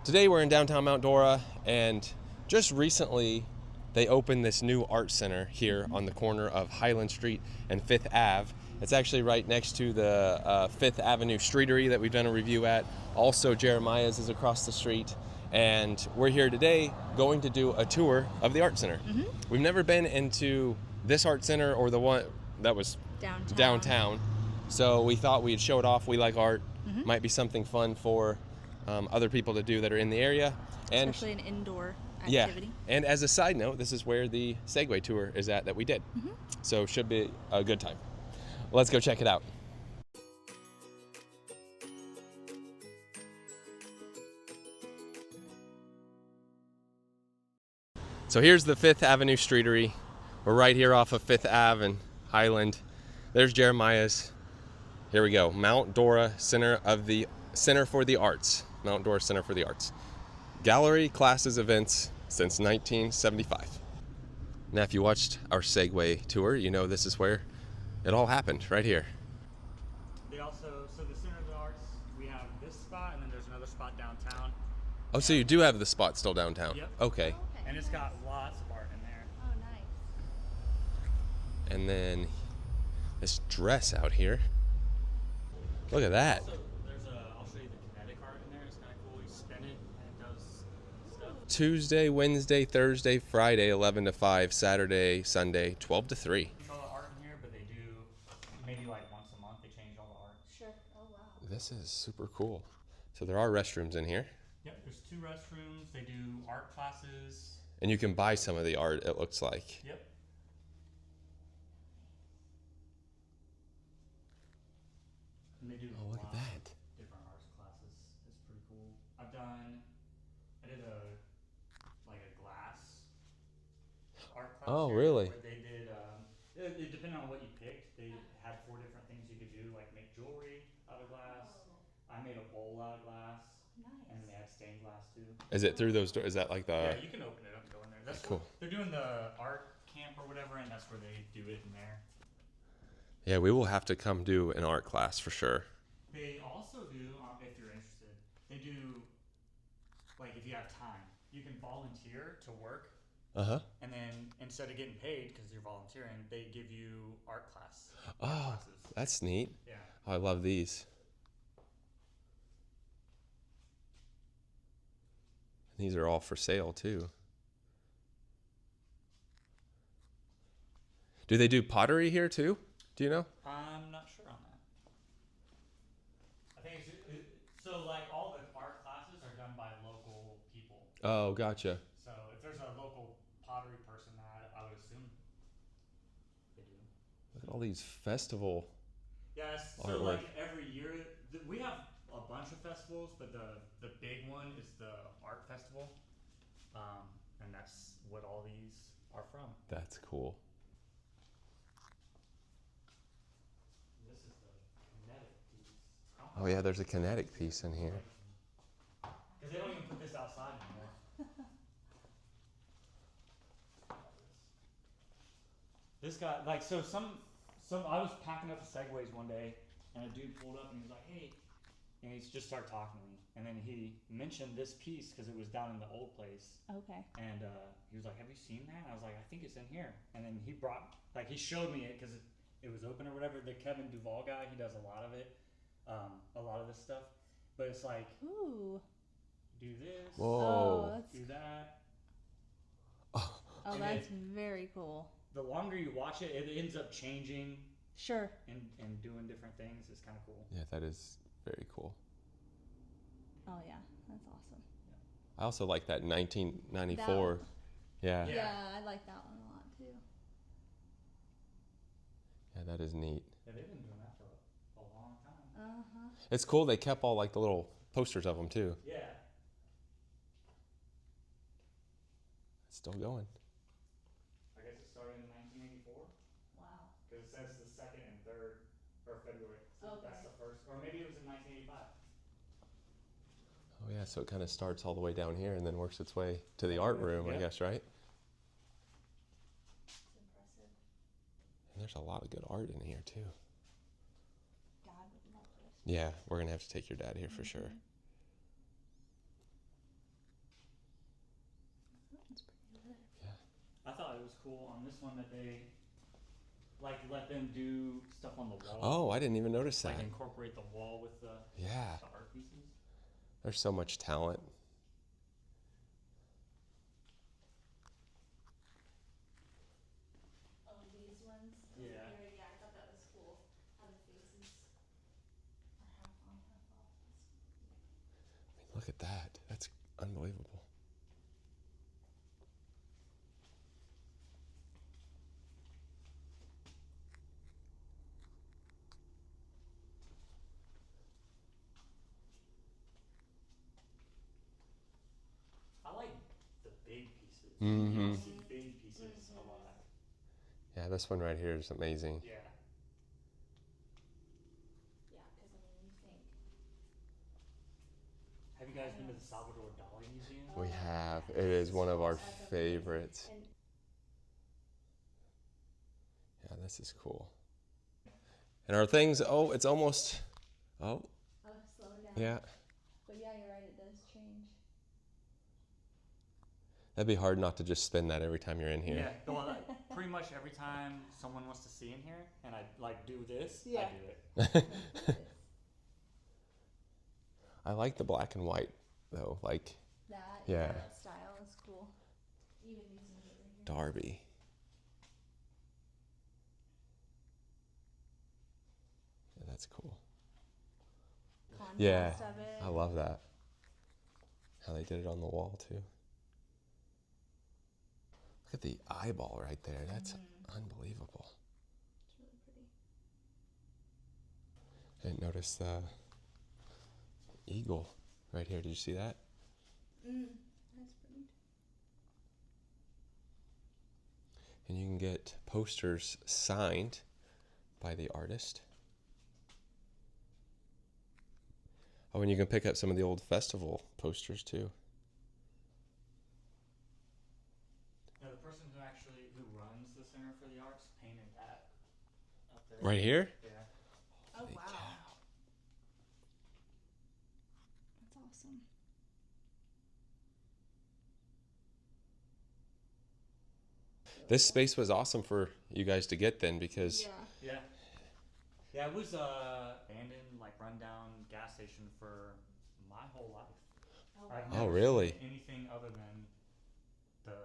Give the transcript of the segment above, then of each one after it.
Today we're in downtown Mount Dora, and just recently they opened this new art center here on the corner of Highland Street and Fifth Ave. It's actually right next to the Fifth Avenue Streetery that we've done a review at. Also, Jeremiah's is across the street, and we're here today going to do a tour of the art center. We've never been into this art center or the one that was downtown. So we thought we'd show it off. We like art. Might be something fun for other people to do that are in the area. And especially an indoor activity. Yeah, and as a side note, this is where the Segway tour is at that we did. So should be a good time. Let's go check it out. So here's the Fifth Avenue Streetery. We're right here off of Fifth Ave and Highland. There's Jeremiah's. Here we go. Mount Dora Center for the Arts. Mount Dora Center for the Arts. Gallery, classes, events since 1975. Now, if you watched our Segway tour, you know this is where it all happened, right here. They also, so the Center of the Arts, we have this spot, and then there's another spot downtown. Oh, so you do have the spot still downtown? Yep. Okay. And it's got lots of art in there. Oh, nice. And then this dress out here. Look at that. Also, I'll show you the kinetic art in there. It's kind of cool. You spin it, and it does stuff. Tuesday, Wednesday, Thursday, Friday, 11 to 5, Saturday, Sunday, 12 to 3. All the art in here, but they do maybe like once a month they change all the art. Sure. Oh, wow. This is super cool. So there are restrooms in here. Yep, there's 2 restrooms. They do art classes. And you can buy some of the art, it looks like. Yep. And they do Oh, look at that. different arts classes. It's pretty cool. I did a glass art class. Oh, here really? Where they did, it depended on what you picked. They had 4 different things you could do, like make jewelry out of glass. I made a bowl out of glass. Nice. And then they had stained glass too. Is it through those doors? Is that like the... Yeah, you can open it up and go in there. That's cool. They're doing the art camp or whatever, and that's where they do it in there. Yeah, we will have to come do an art class for sure. They also do, if you're interested, they do, like if you have time, you can volunteer to work. And then instead of getting paid because you're volunteering, they give you art class. Oh, that's neat. Yeah. Oh, I love these. These are all for sale too. Do they do pottery here too? Do you know? I'm not sure on that. I think so like all the art classes are done by local people. Oh, gotcha. So if there's a local pottery person, I would assume they do. Look at all these festival. Yes. So artwork. like every year, we have a bunch of festivals, but the big one is the art festival, and that's what all these are from. That's cool. This is the kinetic piece. Oh yeah, there's a kinetic piece in here. Because they don't even put this outside anymore. This guy, like, so some I was packing up the Segways one day, and a dude pulled up and he was like, "Hey," and he just started talking to me, and then he mentioned this piece because it was down in the old place, Okay. and he was like, "Have you seen that?" And I was like, "I think it's in here," and then he showed me it because it was open or whatever. The Kevin Duvall guy, he does a lot of it, a lot of this stuff, but it's like, Ooh. do this, Whoa. Oh, do that. Oh, And that's very cool. The longer you watch it, it ends up changing Sure. and doing different things. It's kind of cool. Yeah, that is very cool. Oh, yeah. That's awesome. I also like that 1994. Yeah. Yeah, I like that one a lot too. Yeah, that is neat. Yeah, they've been doing that for a long time. Uh-huh. It's cool they kept all like the little posters of them too. Yeah. It's still going. I guess it started in 1984 Wow. because it says the 2nd and 3rd or February. So Okay. that's the first, or maybe it was in 1985. Oh yeah, so it kind of starts all the way down here and then works its way to the art room, I Yeah. guess, right? It's impressive. And there's a lot of good art in here too. God would love this. Yeah, we're gonna have to take your dad here for sure. thought it was cool on this one that they like let them do stuff on the wall. Oh, I didn't even notice that. Like incorporate the wall with the art pieces. There's so much talent. Oh, these ones? Yeah. Yeah, I thought that was cool. How the faces are half on, half off. Look at that. That's unbelievable. I like the big pieces. Mm-hmm. You don't see big pieces a lot. Yeah, this one right here is amazing. Yeah. Yeah, because I mean, you think. Have you guys been to the Salvador Dali Museum? We have. It is one of our favorites. And Yeah, this is cool. And our things, oh, it's almost, oh, slowing down. yeah. But yeah, you're right, it does change. That'd be hard not to just spin that every time you're in here. Yeah, well, pretty much every time someone wants to see in here and I like do this, Yeah. I do it. I like the black and white though, like That, Yeah. that style is cool. Even these ones over here. Darby. Yeah, that's cool. Contrast Yeah, of it. I love that. How they did it on the wall too. Look at the eyeball right there. That's unbelievable. It's really pretty. I didn't notice the eagle right here. Did you see that? That's pretty. And you can get posters signed by the artist. Oh, and you can pick up some of the old festival posters too. Now, the person who runs the Center for the Arts painted that up there. Right here? Yeah. Oh, Holy wow. cow. That's awesome. This space was awesome for you guys to get then because Yeah. Yeah, it was abandoned, like rundown gas station for my whole life. Oh, I've Oh, never really? seen anything other than the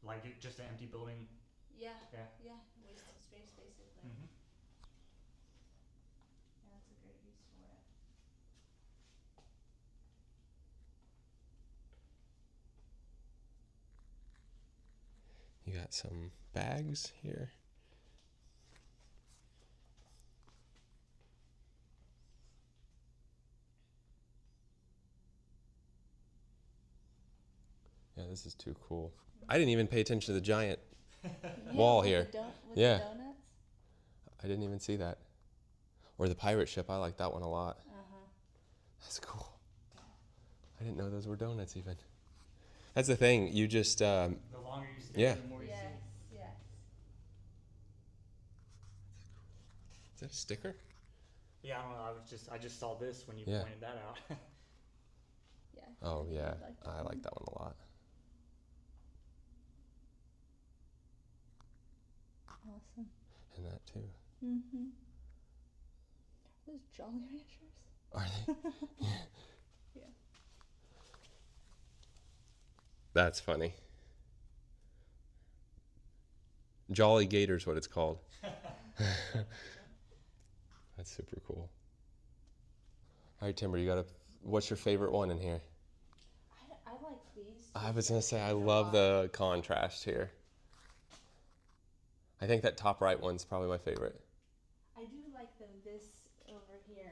like it, just an empty building. Yeah. Yeah. Yeah. Wasted space, basically. Mm-hmm. Yeah, that's a great use for it. you got some bags here. Yeah, this is too cool. I didn't even pay attention to the giant wall with here. With Yeah. the donuts? I didn't even see that. Or the pirate ship. I like that one a lot. Uh-huh. That's cool. I didn't know those were donuts even. That's the thing. You just, The longer you stay, Yeah. the more you Yes, see. yes. is that a sticker? Yeah, I don't know. I just saw this when you Yeah. pointed that out. Yeah. Oh, I think yeah. I'd like that I one. like that one a lot. Awesome. And that too. Mm-hmm. Those Jolly Ranchers? Are they? Yeah. That's funny. Jolly Gator's what it's called. That's super cool. All right, Timber, what's your favorite one in here? I like these. I was going to say, I love the contrast here. I think that top right one's probably my favorite. I do like this over here.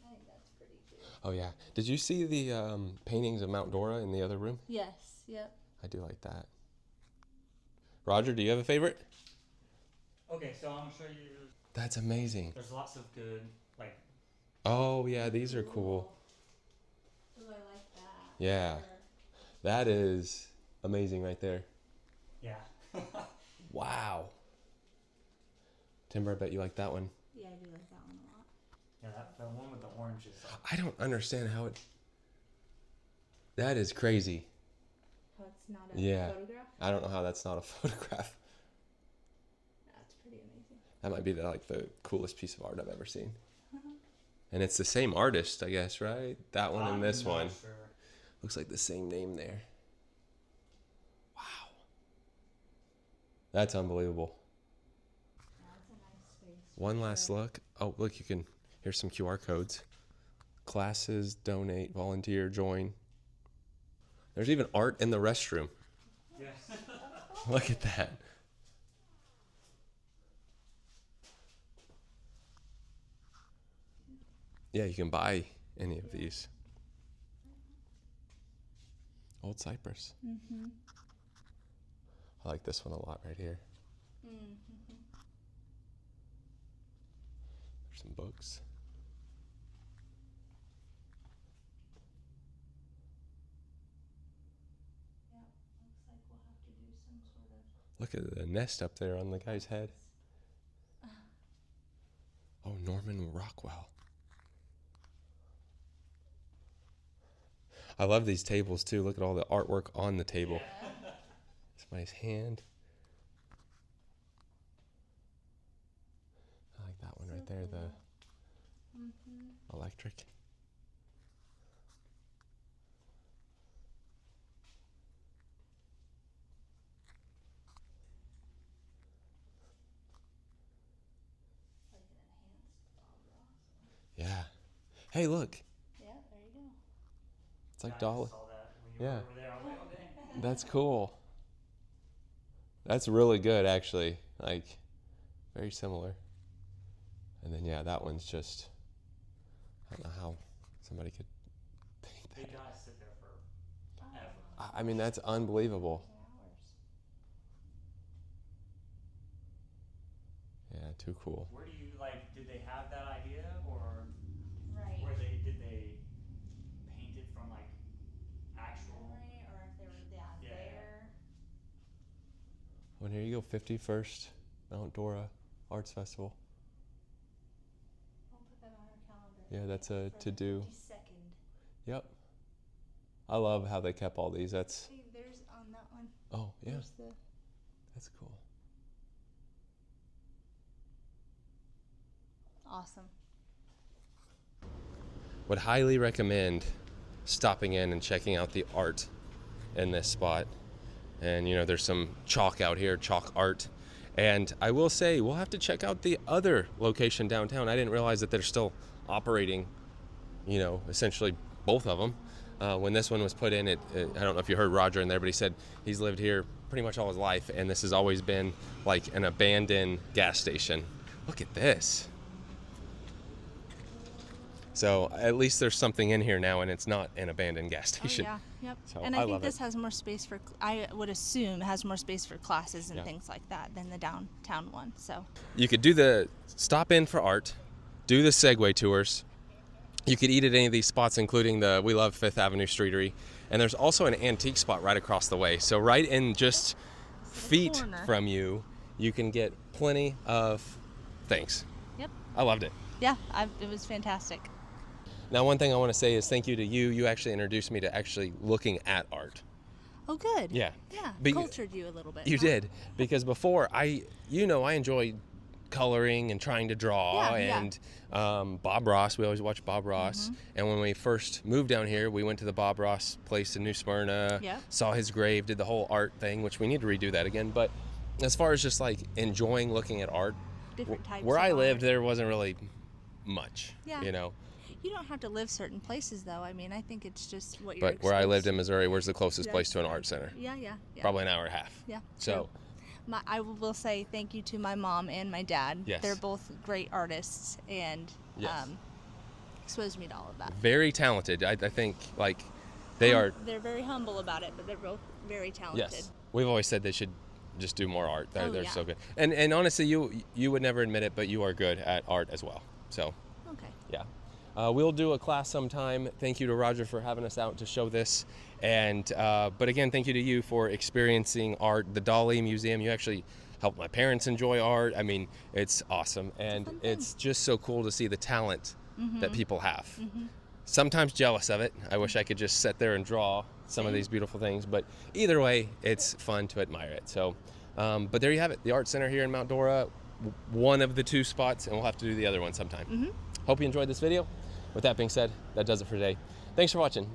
I think that's pretty too. Oh, yeah. Did you see the paintings of Mount Dora in the other room? Yes, yep. I do like that. Roger, do you have a favorite? Okay, so I'm gonna show you. That's amazing. There's lots of good like. Oh, yeah, these are cool. Ooh, I like that. Yeah. Sure. That is amazing right there. Yeah. Wow. Timber, I bet you like that one. Yeah, I do like that one a lot. Yeah, that one with the orange is. I don't understand how That is crazy. How it's not a photograph? I don't know how that's not a photograph. That's pretty amazing. That might be the coolest piece of art I've ever seen. And it's the same artist, I guess, right? That one and this one. Sure. Looks like the same name there. Wow. That's unbelievable. Yeah, it's a nice space. One last look. Oh, look, here's some QR codes. Classes, donate, volunteer, join. There's even art in the restroom. Yes. Look at that. Yeah, you can buy any of these. Old Cypress. Mm-hmm. I like this one a lot right here. Mm-hmm. There's some books. Yeah, looks like we'll have to do some sort of... Look at the nest up there on the guy's head. Oh, Norman Rockwell. I love these tables too. Look at all the artwork on the table. Yeah. Somebody's hand. I like that one right there, the electric. Like an enhanced Bob Ross. Yeah. Hey, look. Yeah, there you go. It's like I Dolly. saw that when you Yeah. were over there. I was like, oh, dang. That's cool. That's really good, actually. Like, very similar. And then, yeah, that one's just, I don't know how somebody could paint They that. gotta sit there forever. I mean, that's unbelievable. Hours. Yeah, too cool. Where do you, like, did they have that idea, or Right. did they paint it from, like, actual? Memory, or if they were Yeah. there. Well, here you go, 51st Mount Dora Arts Festival. We'll put that on our calendar. Yeah, that's a for to-do. the 52nd. Yep. I love how they kept all these. That's, See, there's on that one. oh, yeah, There's the... that's cool. Awesome. Would highly recommend stopping in and checking out the art in this spot. And you know, there's some chalk out here, chalk art. And I will say, we'll have to check out the other location downtown. I didn't realize that they're still operating, you know, essentially both of them. When this one was put in, I don't know if you heard Roger in there, but he said he's lived here pretty much all his life, and this has always been like an abandoned gas station. Look at this. So at least there's something in here now, and it's not an abandoned gas station. Oh, yeah, yep. So And I I think love this it. has more space for, I would assume, has more space for classes and Yeah. things like that than the downtown one, so. You could stop in for art, do the Segway tours. You could eat at any of these spots, including we love Fifth Avenue Streetery. And there's also an antique spot right across the way. So right in just feet corner. from you, you can get plenty of things. Yep. I loved it. Yeah, it was fantastic. Now, one thing I want to say is thank you to you. You actually introduced me to actually looking at art. Oh, good. Yeah. Yeah, But cultured you a little bit. You huh? did, because before I enjoy coloring and trying to draw, Yeah, and Bob Ross, we always watch Bob Ross. And when we first moved down here, we went to the Bob Ross place in New Smyrna, Yep. saw his grave, did the whole art thing, which we need to redo that again. But as far as just like enjoying looking at art, Different types where of I lived, art. there wasn't really much, Yeah. you know. You don't have to live certain places, though. I mean, I think it's just what you're But where I lived in exposed Missouri, where's the closest Yeah. place to an art center? to. Yeah. Probably an hour and a half. Yeah. So, true. I will say thank you to my mom and my dad. Yes. They're both great artists and Yes. exposed me to all of that. very talented. I think like they are. They're very humble about it, but they're both very talented. Yes, we've always said they should just do more art. They're yeah. so good. And honestly, you would never admit it, but you are good at art as well. So Okay. yeah, we'll do a class sometime. Thank you to Roger for having us out to show this. And but again, thank you to you for experiencing art. The Dolly Museum. You actually helped my parents enjoy art. I mean, it's awesome, and fun thing. it's just so cool to see the talent that people have. sometimes jealous of it. I wish I could just sit there and draw some of these beautiful things, but either way, it's fun to admire it. So, but there you have it, the Art Center here in Mount Dora, one of the 2 spots, and we'll have to do the other one sometime. Hope you enjoyed this video. With that being said, that does it for today. Thanks for watching.